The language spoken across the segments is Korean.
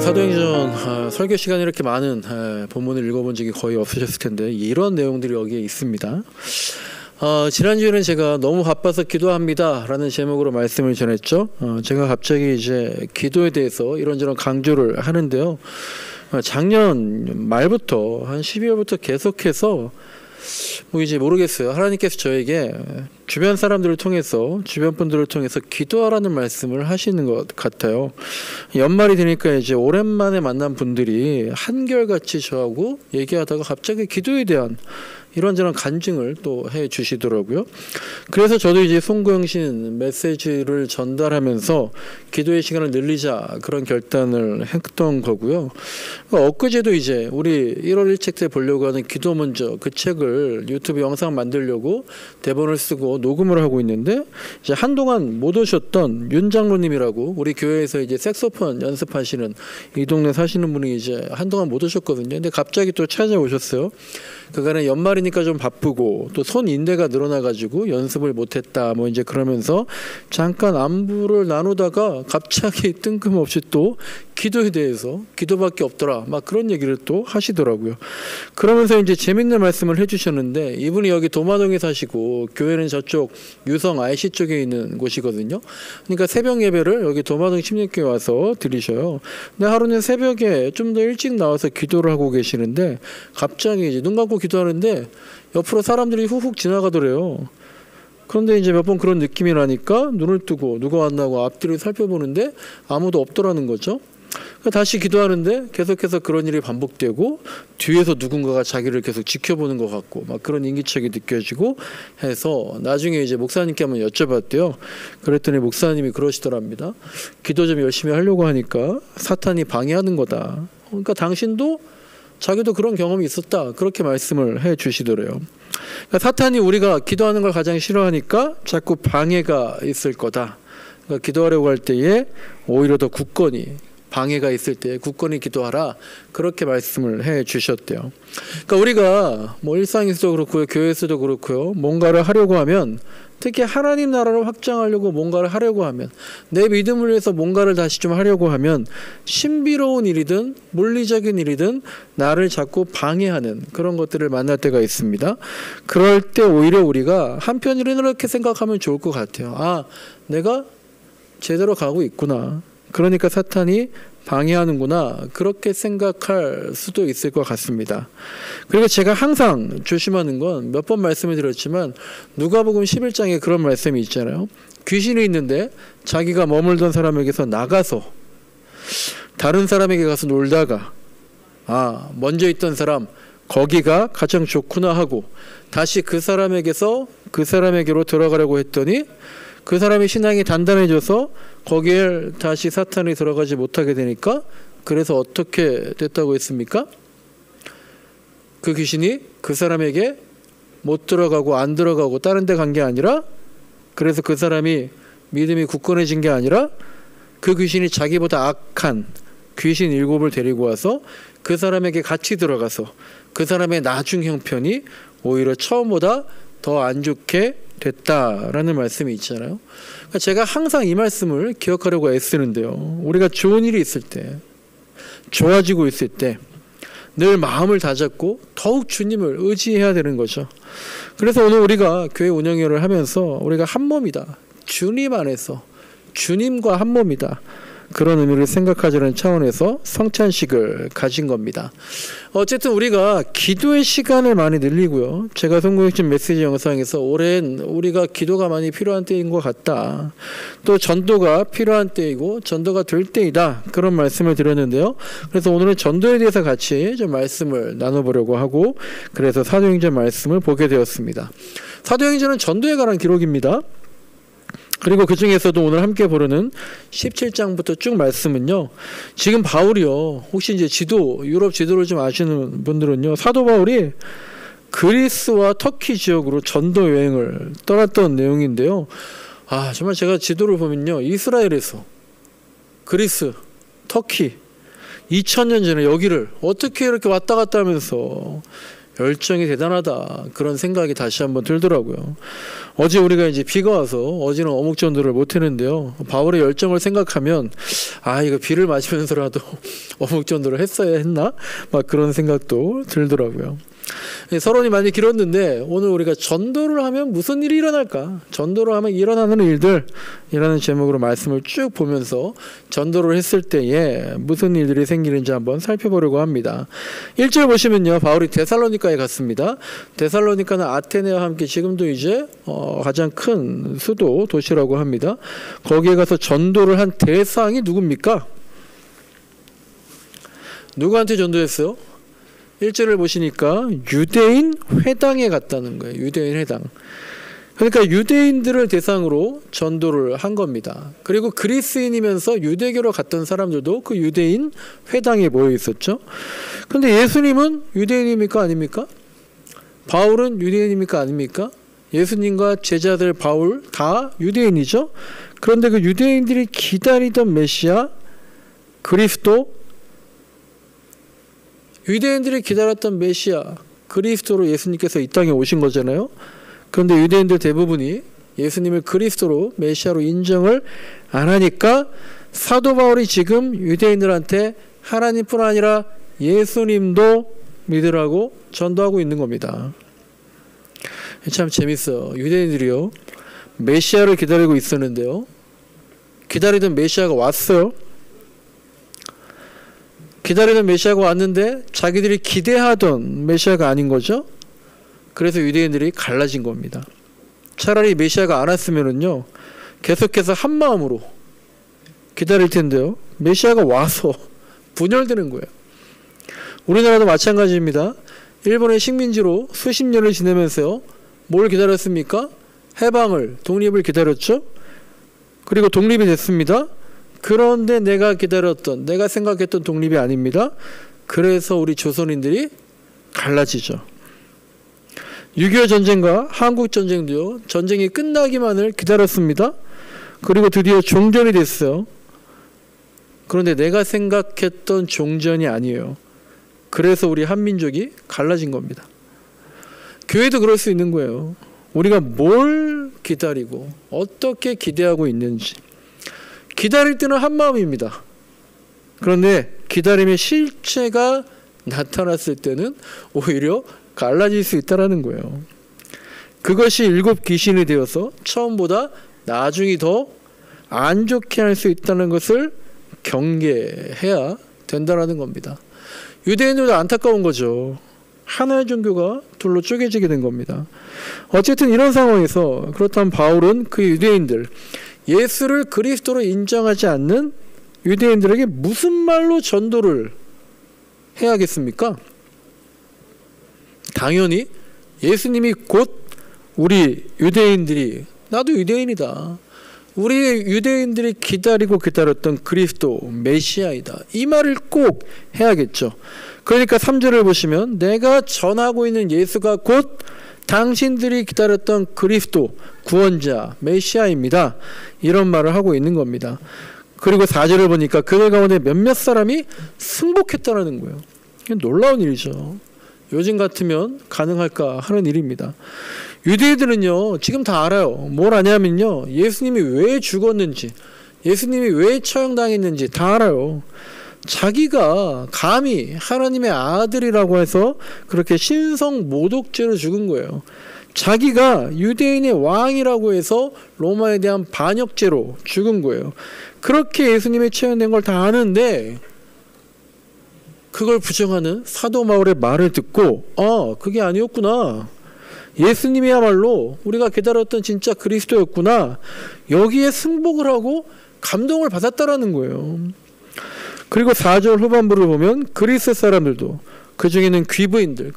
사도행전 설교 시간에 이렇게 많은 본문을 읽어본 적이 거의 없으셨을 텐데 이런 내용들이 여기에 있습니다. 지난주에는 제가 너무 바빠서 기도합니다 라는 제목으로 말씀을 전했죠. 제가 갑자기 이제 기도에 대해서 이런저런 강조를 하는데요. 작년 말부터 한 12월부터 계속해서 이제 모르겠어요. 하나님께서 저에게 주변 사람들을 통해서, 주변 분들을 통해서 기도하라는 말씀을 하시는 것 같아요. 연말이 되니까 이제 오랜만에 만난 분들이 한결같이 저하고 얘기하다가 갑자기 기도에 대한 이런저런 간증을 또 해 주시더라고요. 그래서 저도 이제 송구영신 메시지를 전달하면서 기도의 시간을 늘리자 그런 결단을 했던 거고요. 엊그제도 이제 우리 1월 1책 때 보려고 하는 기도 먼저 그 책을 유튜브 영상 만들려고 대본을 쓰고 녹음을 하고 있는데 이제 한동안 못 오셨던 윤 장로님이라고 우리 교회에서 이제 색소폰 연습하시는 이 동네 사시는 분이 이제 한동안 못 오셨거든요. 근데 갑자기 또 찾아오셨어요. 그간에 연말이니까 좀 바쁘고 또 손 인대가 늘어나가지고 연습을 못했다 뭐 이제 그러면서 잠깐 안부를 나누다가 갑자기 뜬금없이 또 기도에 대해서 기도밖에 없더라 막 그런 얘기를 또 하시더라고요. 그러면서 이제 재밌는 말씀을 해주셨는데 이분이 여기 도마동에 사시고 교회는 저쪽 유성 IC 쪽에 있는 곳이거든요. 그러니까 새벽 예배를 여기 도마동 침례교회 와서 드리셔요. 근데 하루는 새벽에 좀 더 일찍 나와서 기도를 하고 계시는데 갑자기 이제 눈 감고 기도하는데 옆으로 사람들이 훅훅 지나가더래요. 그런데 이제 몇 번 그런 느낌이 나니까 눈을 뜨고 누가 왔나고 앞뒤를 살펴보는데 아무도 없더라는 거죠. 다시 기도하는데 계속해서 그런 일이 반복되고 뒤에서 누군가가 자기를 계속 지켜보는 것 같고 막 그런 인기척이 느껴지고 해서 나중에 이제 목사님께 한번 여쭤봤대요. 그랬더니 목사님이 그러시더랍니다. 기도 좀 열심히 하려고 하니까 사탄이 방해하는 거다. 그러니까 당신도 자기도 그런 경험이 있었다. 그렇게 말씀을 해 주시더래요. 그러니까 사탄이 우리가 기도하는 걸 가장 싫어하니까 자꾸 방해가 있을 거다. 그러니까 기도하려고 할 때에 오히려 더 굳건히 방해가 있을 때 굳건히 기도하라. 그렇게 말씀을 해 주셨대요. 그러니까 우리가 뭐 일상에서도 그렇고요. 교회에서도 그렇고요. 뭔가를 하려고 하면 특히 하나님 나라를 확장하려고 뭔가를 하려고 하면 내 믿음을 위해서 뭔가를 다시 좀 하려고 하면 신비로운 일이든 물리적인 일이든 나를 자꾸 방해하는 그런 것들을 만날 때가 있습니다. 그럴 때 오히려 우리가 한편으로 이렇게 생각하면 좋을 것 같아요. 아, 내가 제대로 가고 있구나. 그러니까 사탄이 방해하는구나. 그렇게 생각할 수도 있을 것 같습니다. 그리고 제가 항상 조심하는 건 몇 번 말씀을 드렸지만 누가복음 11장에 그런 말씀이 있잖아요. 귀신이 있는데 자기가 머물던 사람에게서 나가서 다른 사람에게 가서 놀다가 먼저 있던 사람 거기가 가장 좋구나 하고 다시 그 사람에게서 그 사람에게로 들어가려고 했더니 그 사람의 신앙이 단단해져서 거기에 다시 사탄이 들어가지 못하게 되니까 그래서 어떻게 됐다고 했습니까? 그 귀신이 그 사람에게 못 들어가고 안 들어가고 다른 데 간 게 아니라 그래서 그 사람이 믿음이 굳건해진 게 아니라 그 귀신이 자기보다 악한 귀신 7을 데리고 와서 그 사람에게 같이 들어가서 그 사람의 나중 형편이 오히려 처음보다 더 안 좋게 됐다라는 말씀이 있잖아요. 그러니까 제가 항상 이 말씀을 기억하려고 애쓰는데요. 우리가 좋은 일이 있을 때, 좋아지고 있을 때 늘 마음을 다잡고 더욱 주님을 의지해야 되는 거죠. 그래서 오늘 우리가 교회 운영회를 하면서 우리가 한 몸이다. 주님 안에서 주님과 한 몸이다. 그런 의미를 생각하자는 차원에서 성찬식을 가진 겁니다. 어쨌든 우리가 기도의 시간을 많이 늘리고요. 제가 송구영신 메시지 영상에서 올해는 우리가 기도가 많이 필요한 때인 것 같다. 또 전도가 필요한 때이고 전도가 될 때이다. 그런 말씀을 드렸는데요. 그래서 오늘은 전도에 대해서 같이 좀 말씀을 나눠보려고 하고 그래서 사도행전 말씀을 보게 되었습니다. 사도행전은 전도에 관한 기록입니다. 그리고 그 중에서도 오늘 함께 보려는 17장부터 쭉 말씀은요. 지금 바울이요. 혹시 이제 유럽 지도를 좀 아시는 분들은요. 사도 바울이 그리스와 터키 지역으로 전도 여행을 떠났던 내용인데요. 정말 제가 지도를 보면요. 이스라엘에서 그리스, 터키 2000년 전에 여기를 어떻게 이렇게 왔다 갔다 하면서 열정이 대단하다. 그런 생각이 다시 한번 들더라고요. 어제 우리가 이제 비가 와서 어제는 어묵 전도를 못 했는데요. 바울의 열정을 생각하면 이거 비를 맞으면서라도 어묵 전도를 했어야 했나? 막 그런 생각도 들더라고요. 서론이 많이 길었는데 오늘 우리가 전도를 하면 무슨 일이 일어날까? 전도를 하면 일어나는 일들이라는 제목으로 말씀을 쭉 보면서 전도를 했을 때에 무슨 일들이 생기는지 한번 살펴보려고 합니다. 1절 보시면요. 바울이 데살로니가에 갔습니다. 데살로니가는 아테네와 함께 지금도 이제 가장 큰 수도 도시라고 합니다. 거기에 가서 전도를 한 대상이 누굽니까? 누구한테 전도했어요? 1절을 보시니까 유대인 회당에 갔다는 거예요. 유대인 회당. 그러니까 유대인들을 대상으로 전도를 한 겁니다. 그리고 그리스인이면서 유대교로 갔던 사람들도 그 유대인 회당에 모여 있었죠. 그런데 예수님은 유대인입니까? 아닙니까? 바울은 유대인입니까? 아닙니까? 예수님과 제자들 바울 다 유대인이죠. 그런데 그 유대인들이 기다리던 메시아 그리스도, 유대인들이 기다렸던 메시아 그리스도로 예수님께서 이 땅에 오신 거잖아요. 그런데 유대인들 대부분이 예수님을 그리스도로 메시아로 인정을 안 하니까 사도 바울이 지금 유대인들한테 하나님뿐 아니라 예수님도 믿으라고 전도하고 있는 겁니다. 참 재밌어요. 유대인들이요, 메시아를 기다리고 있었는데요, 기다리던 메시아가 왔어요. 기다리던 메시아가 왔는데 자기들이 기대하던 메시아가 아닌 거죠. 그래서 유대인들이 갈라진 겁니다. 차라리 메시아가 안 왔으면은요, 계속해서 한 마음으로 기다릴 텐데요, 메시아가 와서 분열되는 거예요. 우리나라도 마찬가지입니다. 일본의 식민지로 수십 년을 지내면서요, 뭘 기다렸습니까? 해방을, 독립을 기다렸죠. 그리고 독립이 됐습니다. 그런데 내가 기다렸던, 내가 생각했던 독립이 아닙니다. 그래서 우리 조선인들이 갈라지죠. 6.25 전쟁과 한국 전쟁도요, 전쟁이 끝나기만을 기다렸습니다. 그리고 드디어 종전이 됐어요. 그런데 내가 생각했던 종전이 아니에요. 그래서 우리 한민족이 갈라진 겁니다. 교회도 그럴 수 있는 거예요. 우리가 뭘 기다리고 어떻게 기대하고 있는지. 기다릴 때는 한 마음입니다. 그런데 기다림의 실체가 나타났을 때는 오히려 갈라질 수 있다는 거예요. 그것이 일곱 귀신이 되어서 처음보다 나중이 더 안 좋게 할 수 있다는 것을 경계해야 된다는 겁니다. 유대인들도 안타까운 거죠. 하나의 종교가 둘로 쪼개지게 된 겁니다. 어쨌든 이런 상황에서, 그렇다면 바울은 그 유대인들, 예수를 그리스도로 인정하지 않는 유대인들에게 무슨 말로 전도를 해야겠습니까? 당연히 예수님이 곧 우리 유대인들이, 나도 유대인이다, 우리 유대인들이 기다렸던 그리스도 메시아이다, 이 말을 꼭 해야겠죠. 그러니까 3절을 보시면 내가 전하고 있는 예수가 곧 당신들이 기다렸던 그리스도 구원자 메시아입니다, 이런 말을 하고 있는 겁니다. 그리고 4절을 보니까 그들 가운데 몇몇 사람이 승복했다는 거예요. 놀라운 일이죠. 요즘 같으면 가능할까 하는 일입니다. 유대인들은요, 지금 다 알아요. 뭘 아냐면요, 예수님이 왜 죽었는지, 예수님이 왜 처형당했는지 다 알아요. 자기가 감히 하나님의 아들이라고 해서 그렇게 신성 모독죄로 죽은 거예요. 자기가 유대인의 왕이라고 해서 로마에 대한 반역죄로 죽은 거예요. 그렇게 예수님이 처형된 걸 다 아는데 그걸 부정하는 사도 바울의 말을 듣고, 그게 아니었구나, 예수님이야말로 우리가 기다렸던 진짜 그리스도였구나, 여기에 승복을 하고 감동을 받았다라는 거예요. 그리고 4절 후반부를 보면 그리스 사람들도, 그 중에는 귀부인들,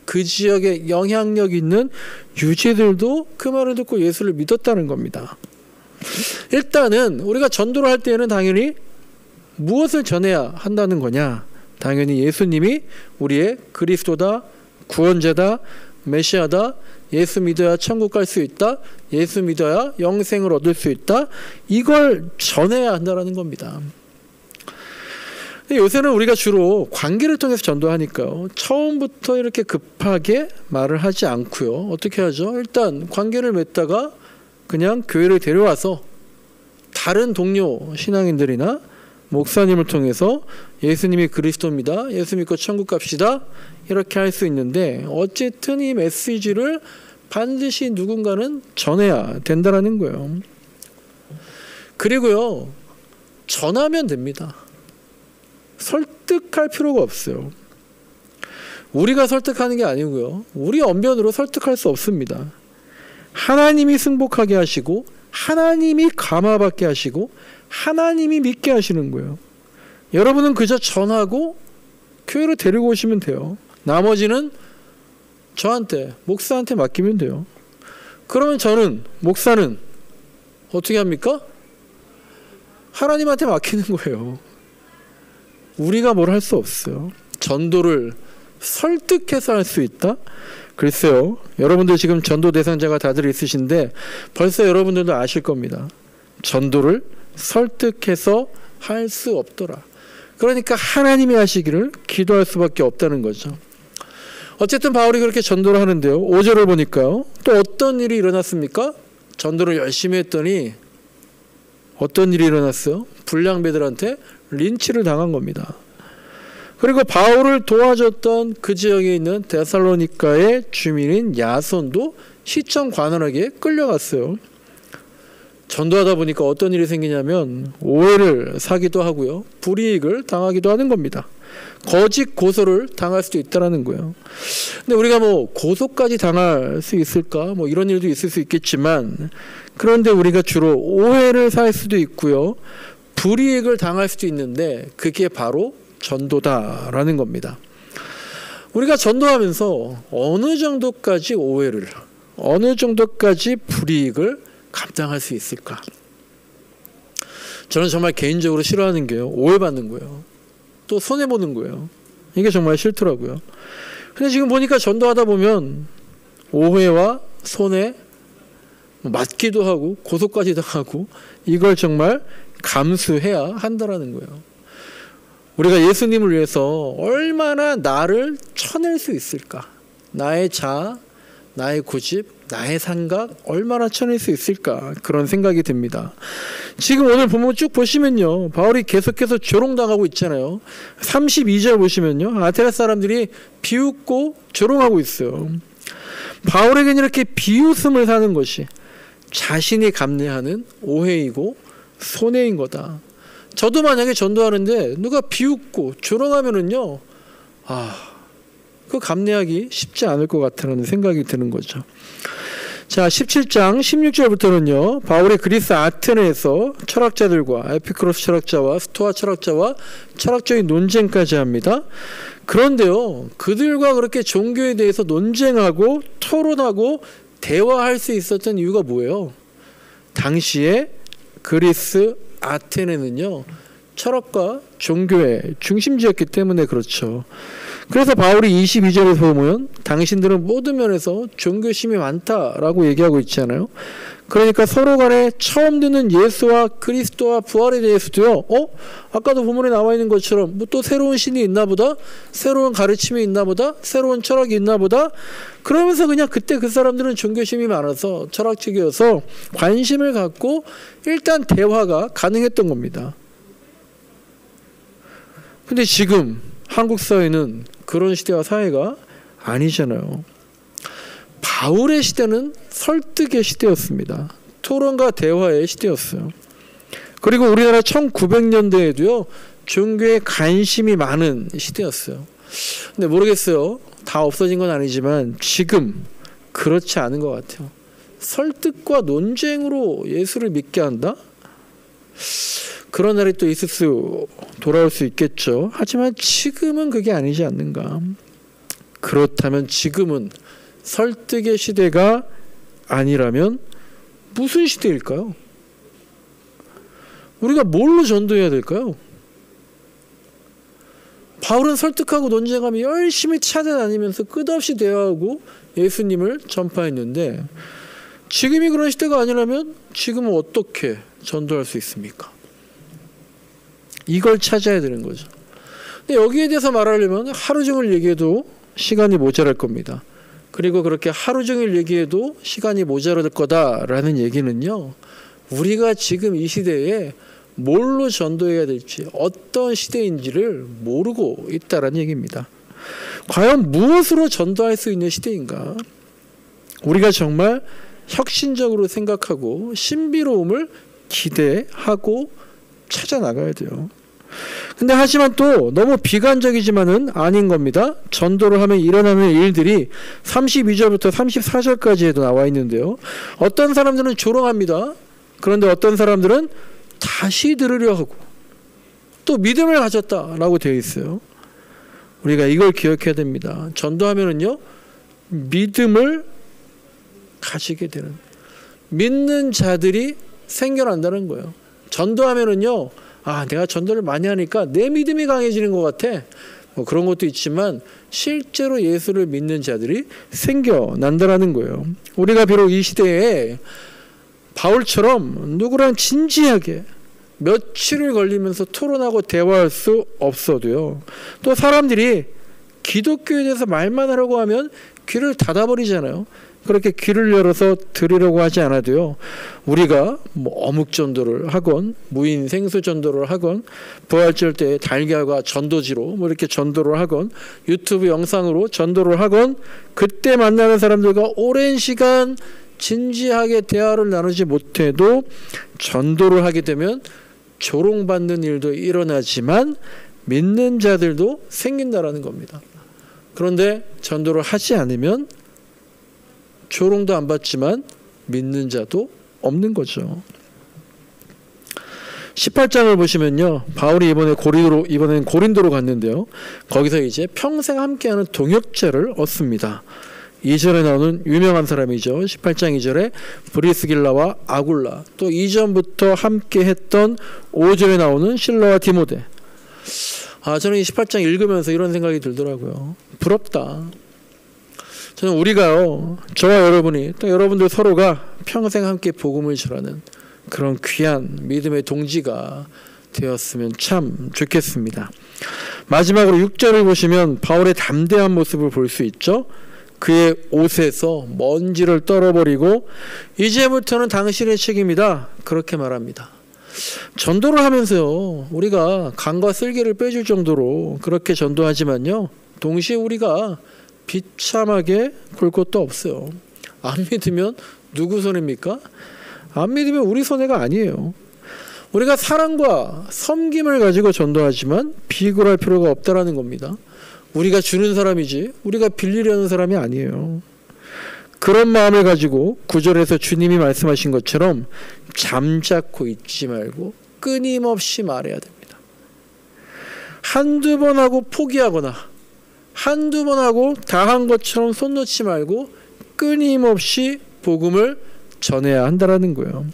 그 지역에 영향력 있는 유지들도 그 말을 듣고 예수를 믿었다는 겁니다. 일단은 우리가 전도를 할 때에는 당연히 무엇을 전해야 한다는 거냐? 당연히 예수님이 우리의 그리스도다, 구원자다, 메시아다, 예수 믿어야 천국 갈 수 있다, 예수 믿어야 영생을 얻을 수 있다, 이걸 전해야 한다는 겁니다. 요새는 우리가 주로 관계를 통해서 전도하니까요. 처음부터 이렇게 급하게 말을 하지 않고요. 어떻게 하죠? 일단 관계를 맺다가 그냥 교회를 데려와서 다른 동료 신앙인들이나 목사님을 통해서 예수님이 그리스도입니다. 예수 믿고 천국 갑시다. 이렇게 할 수 있는데 어쨌든 이 메시지를 반드시 누군가는 전해야 된다라는 거예요. 그리고요. 전하면 됩니다. 설득할 필요가 없어요. 우리가 설득하는 게 아니고요. 우리 언변으로 설득할 수 없습니다. 하나님이 승복하게 하시고 하나님이 감화받게 하시고 하나님이 믿게 하시는 거예요. 여러분은 그저 전하고 교회로 데리고 오시면 돼요. 나머지는 저한테, 목사한테 맡기면 돼요. 그러면 저는, 목사는 어떻게 합니까? 하나님한테 맡기는 거예요. 우리가 뭘 할 수 없어요. 전도를 설득해서 할 수 있다? 글쎄요. 여러분들 지금 전도 대상자가 다들 있으신데 벌써 여러분들도 아실 겁니다. 전도를 설득해서 할 수 없더라. 그러니까 하나님이 하시기를 기도할 수밖에 없다는 거죠. 어쨌든 바울이 그렇게 전도를 하는데요. 5절을 보니까요. 또 어떤 일이 일어났습니까? 전도를 열심히 했더니 어떤 일이 일어났어요? 불량배들한테 린치를 당한 겁니다. 그리고 바울을 도와줬던 그 지역에 있는 데살로니가의 주민인 야손도 시청 관원에게 끌려갔어요. 전도하다 보니까 어떤 일이 생기냐면 오해를 사기도 하고요. 불이익을 당하기도 하는 겁니다. 거짓 고소를 당할 수도 있다는 거예요. 근데 우리가 뭐 고소까지 당할 수 있을까? 뭐 이런 일도 있을 수 있겠지만 그런데 우리가 주로 오해를 살 수도 있고요. 불이익을 당할 수도 있는데 그게 바로 전도다라는 겁니다. 우리가 전도하면서 어느 정도까지 오해를, 어느 정도까지 불이익을 감당할 수 있을까? 저는 정말 개인적으로 싫어하는 게요. 오해받는 거예요. 또 손해보는 거예요. 이게 정말 싫더라고요. 근데 지금 보니까 전도하다 보면 오해와 손해 맞기도 하고 고소까지 당하고 이걸 정말 감수해야 한다라는 거예요. 우리가 예수님을 위해서 얼마나 나를 쳐낼 수 있을까? 나의 자아, 나의 고집, 나의 생각 얼마나 쳐낼 수 있을까? 그런 생각이 듭니다. 지금 오늘 본문 쭉 보시면요. 바울이 계속해서 조롱당하고 있잖아요. 32절 보시면요. 아테네 사람들이 비웃고 조롱하고 있어요. 바울에게는 이렇게 비웃음을 사는 것이 자신이 감내하는 오해이고 손해인 거다. 저도 만약에 전도하는데 누가 비웃고 조롱하면은요, 그거 감내하기 쉽지 않을 것 같다는 생각이 드는 거죠. 자, 17장 16절부터는요, 바울이 그리스 아테네에서 철학자들과 에피쿠로스 철학자와 스토아 철학자와 철학적인 논쟁까지 합니다. 그런데요, 그들과 그렇게 종교에 대해서 논쟁하고 토론하고 대화할 수 있었던 이유가 뭐예요? 당시에 그리스 아테네는요, 철학과 종교의 중심지였기 때문에 그렇죠. 그래서 바울이 22절에서 보면 당신들은 모든 면에서 종교심이 많다라고 얘기하고 있잖아요. 그러니까 서로 간에 처음 듣는 예수와 그리스도와 부활에 대해서도요. 아까도 본문에 나와 있는 것처럼 뭐 또 새로운 신이 있나 보다. 새로운 가르침이 있나 보다. 새로운 철학이 있나 보다. 그러면서 그냥 그때 그 사람들은 종교심이 많아서 철학적이어서 관심을 갖고 일단 대화가 가능했던 겁니다. 근데 지금 한국 사회는 그런 시대와 사회가 아니잖아요. 바울의 시대는 설득의 시대였습니다. 토론과 대화의 시대였어요. 그리고 우리나라 1900년대에도요. 종교에 관심이 많은 시대였어요. 근데 모르겠어요. 다 없어진 건 아니지만 지금 그렇지 않은 것 같아요. 설득과 논쟁으로 예수를 믿게 한다? 그런 날이 또 돌아올 수 있겠죠. 하지만 지금은 그게 아니지 않는가. 그렇다면 지금은 설득의 시대가 아니라면 무슨 시대일까요? 우리가 뭘로 전도해야 될까요? 바울은 설득하고 논쟁하며 열심히 찾아다니면서 끝없이 대화하고 예수님을 전파했는데 지금이 그런 시대가 아니라면 지금은 어떻게 전도할 수 있습니까? 이걸 찾아야 되는 거죠. 근데 여기에 대해서 말하려면 하루 종일 얘기해도 시간이 모자랄 겁니다. 그리고 그렇게 하루 종일 얘기해도 시간이 모자랄 거다라는 얘기는요, 우리가 지금 이 시대에 뭘로 전도해야 될지, 어떤 시대인지를 모르고 있다라는 얘기입니다. 과연 무엇으로 전도할 수 있는 시대인가? 우리가 정말 혁신적으로 생각하고 신비로움을 기대하고 찾아 나가야 돼요. 근데 하지만 또 너무 비관적이지만은 아닌 겁니다. 전도를 하면 일어나는 일들이 32절부터 34절까지에도 나와 있는데요. 어떤 사람들은 조롱합니다. 그런데 어떤 사람들은 다시 들으려 하고 또 믿음을 가졌다라고 되어 있어요. 우리가 이걸 기억해야 됩니다. 전도하면은요, 믿음을 가지게 되는, 믿는 자들이 생겨난다는 거예요. 전도하면은요, 내가 전도를 많이 하니까 내 믿음이 강해지는 것 같아. 뭐 그런 것도 있지만 실제로 예수를 믿는 자들이 생겨난다는 거예요. 우리가 비록 이 시대에 바울처럼 누구랑 진지하게 며칠을 걸리면서 토론하고 대화할 수 없어도요, 또 사람들이 기독교에 대해서 말만 하려고 하면 귀를 닫아버리잖아요. 그렇게 귀를 열어서 들으려고 하지 않아도요, 우리가 뭐 어묵 전도를 하건 무인 생수 전도를 하건 부활절 때 달걀과 전도지로 뭐 이렇게 전도를 하건 유튜브 영상으로 전도를 하건, 그때 만나는 사람들과 오랜 시간 진지하게 대화를 나누지 못해도 전도를 하게 되면 조롱받는 일도 일어나지만 믿는 자들도 생긴다라는 겁니다. 그런데 전도를 하지 않으면 조롱도 안 받지만 믿는 자도 없는 거죠. 18장을 보시면요, 바울이 이번엔 고린도로 갔는데요, 거기서 이제 평생 함께하는 동역자를 얻습니다. 2절에 나오는 유명한 사람이죠. 18장 2절에 브리스길라와 아굴라, 또 이전부터 함께 했던 5절에 나오는 실라와 디모데. 저는 이 18장 읽으면서 이런 생각이 들더라고요. 부럽다. 저는 우리가요, 저와 여러분이, 또 여러분들 서로가 평생 함께 복음을 전하는 그런 귀한 믿음의 동지가 되었으면 참 좋겠습니다. 마지막으로 6절을 보시면 바울의 담대한 모습을 볼 수 있죠. 그의 옷에서 먼지를 떨어버리고 이제부터는 당신의 책임이다, 그렇게 말합니다. 전도를 하면서요, 우리가 간과 쓸개를 빼줄 정도로 그렇게 전도하지만요, 동시에 우리가 비참하게 볼 것도 없어요. 안 믿으면 누구 손해입니까? 안 믿으면 우리 손해가 아니에요. 우리가 사랑과 섬김을 가지고 전도하지만 비굴할 필요가 없다라는 겁니다. 우리가 주는 사람이지 우리가 빌리려는 사람이 아니에요. 그런 마음을 가지고 9절에서 주님이 말씀하신 것처럼 잠자코 있지 말고 끊임없이 말해야 됩니다. 한두 번 하고 포기하거나 한두 번 하고 다 한 것처럼 손 놓지 말고 끊임없이 복음을 전해야 한다는 거예요.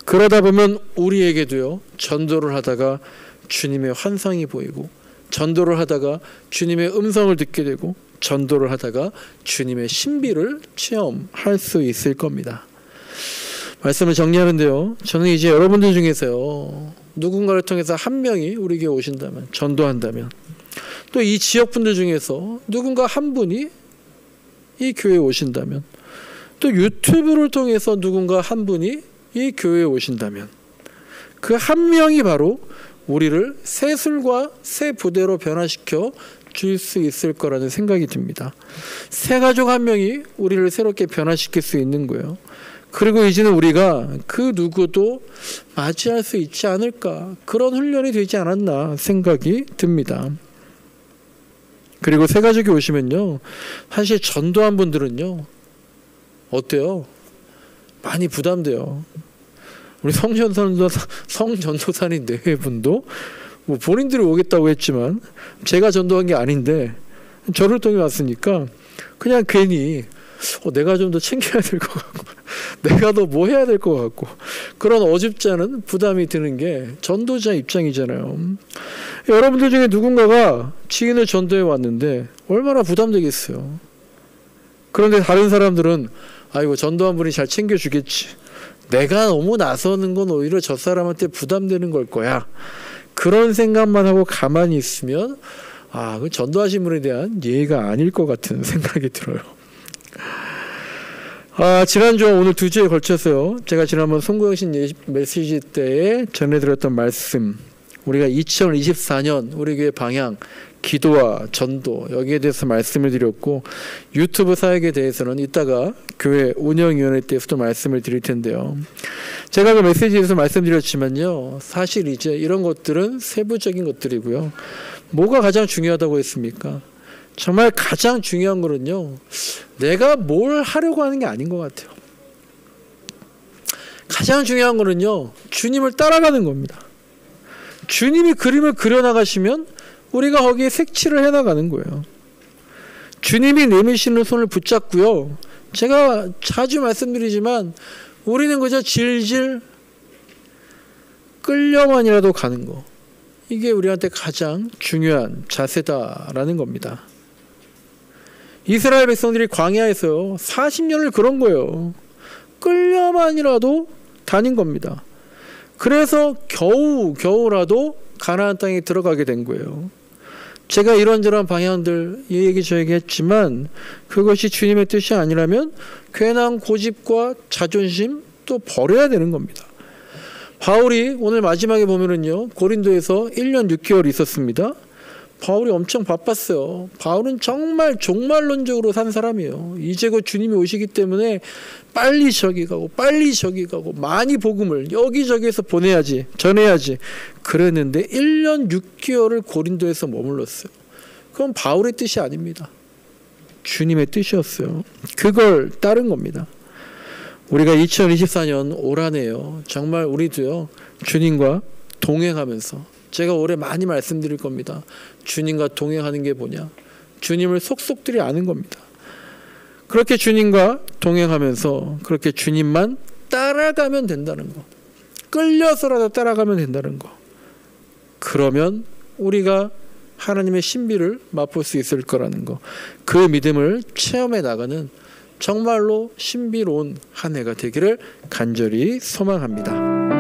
그러다 보면 우리에게도요, 전도를 하다가 주님의 환상이 보이고, 전도를 하다가 주님의 음성을 듣게 되고, 전도를 하다가 주님의 신비를 체험할 수 있을 겁니다. 말씀을 정리하는데요, 저는 이제 여러분들 중에서요, 누군가를 통해서 한 명이 우리에게 오신다면, 전도한다면, 또 이 지역분들 중에서 누군가 한 분이 이 교회에 오신다면, 또 유튜브를 통해서 누군가 한 분이 이 교회에 오신다면, 그 한 명이 바로 우리를 새 술과 새 부대로 변화시켜 줄 수 있을 거라는 생각이 듭니다. 새 가족 한 명이 우리를 새롭게 변화시킬 수 있는 거예요. 그리고 이제는 우리가 그 누구도 맞이할 수 있지 않을까, 그런 훈련이 되지 않았나 생각이 듭니다. 그리고 새 가족이 오시면요, 사실 전도한 분들은요, 어때요? 많이 부담돼요. 우리 성전도사님 네 분도 뭐 본인들이 오겠다고 했지만 제가 전도한 게 아닌데 저를 통해 왔으니까 그냥 괜히 내가 좀 더 챙겨야 될 것 같고 내가 더 뭐 해야 될 것 같고, 그런 어줍지 않은 부담이 드는 게 전도자 입장이잖아요. 여러분들 중에 누군가가 지인을 전도해 왔는데 얼마나 부담되겠어요. 그런데 다른 사람들은 아이고 전도한 분이 잘 챙겨주겠지, 내가 너무 나서는 건 오히려 저 사람한테 부담되는 걸 거야, 그런 생각만 하고 가만히 있으면 그 전도하신 분에 대한 예의가 아닐 것 같은 생각이 들어요. 지난주와 오늘 두 주에 걸쳐서요. 제가 지난번 송구영신 메시지 때에 전해드렸던 말씀, 우리가 2024년 우리 교회 방향, 기도와 전도 여기에 대해서 말씀을 드렸고, 유튜브 사역에 대해서는 이따가 교회 운영위원회 때에서도 말씀을 드릴 텐데요. 제가 그 메시지에서 말씀드렸지만요, 사실 이제 이런 것들은 세부적인 것들이고요. 뭐가 가장 중요하다고 했습니까? 정말 가장 중요한 거는요, 내가 뭘 하려고 하는 게 아닌 것 같아요. 가장 중요한 거는요, 주님을 따라가는 겁니다. 주님이 그림을 그려나가시면 우리가 거기에 색칠을 해나가는 거예요. 주님이 내미시는 손을 붙잡고요. 제가 자주 말씀드리지만 우리는 그저 질질 끌려만이라도 가는 거. 이게 우리한테 가장 중요한 자세다라는 겁니다. 이스라엘 백성들이 광야에서 40년을 그런 거예요. 끌려만이라도 다닌 겁니다. 그래서 겨우라도 가나안 땅에 들어가게 된 거예요. 제가 이런저런 방향들 얘기 했지만 그것이 주님의 뜻이 아니라면 괜한 고집과 자존심 또 버려야 되는 겁니다. 바울이 오늘 마지막에 보면은요, 고린도에서 1년 6개월 있었습니다. 바울이 엄청 바빴어요. 바울은 정말 종말론적으로 산 사람이에요. 이제 곧 주님이 오시기 때문에 빨리 저기 가고 많이 복음을 여기저기에서 보내야지, 전해야지 그랬는데 1년 6개월을 고린도에서 머물렀어요. 그건 바울의 뜻이 아닙니다. 주님의 뜻이었어요. 그걸 따른 겁니다. 우리가 2024년 올 한해요, 정말 우리도요, 주님과 동행하면서, 제가 올해 많이 말씀드릴 겁니다. 주님과 동행하는 게 뭐냐? 주님을 속속들이 아는 겁니다. 그렇게 주님과 동행하면서 그렇게 주님만 따라가면 된다는 거. 끌려서라도 따라가면 된다는 거. 그러면 우리가 하나님의 신비를 맛볼 수 있을 거라는 거. 그 믿음을 체험해 나가는 정말로 신비로운 한 해가 되기를 간절히 소망합니다.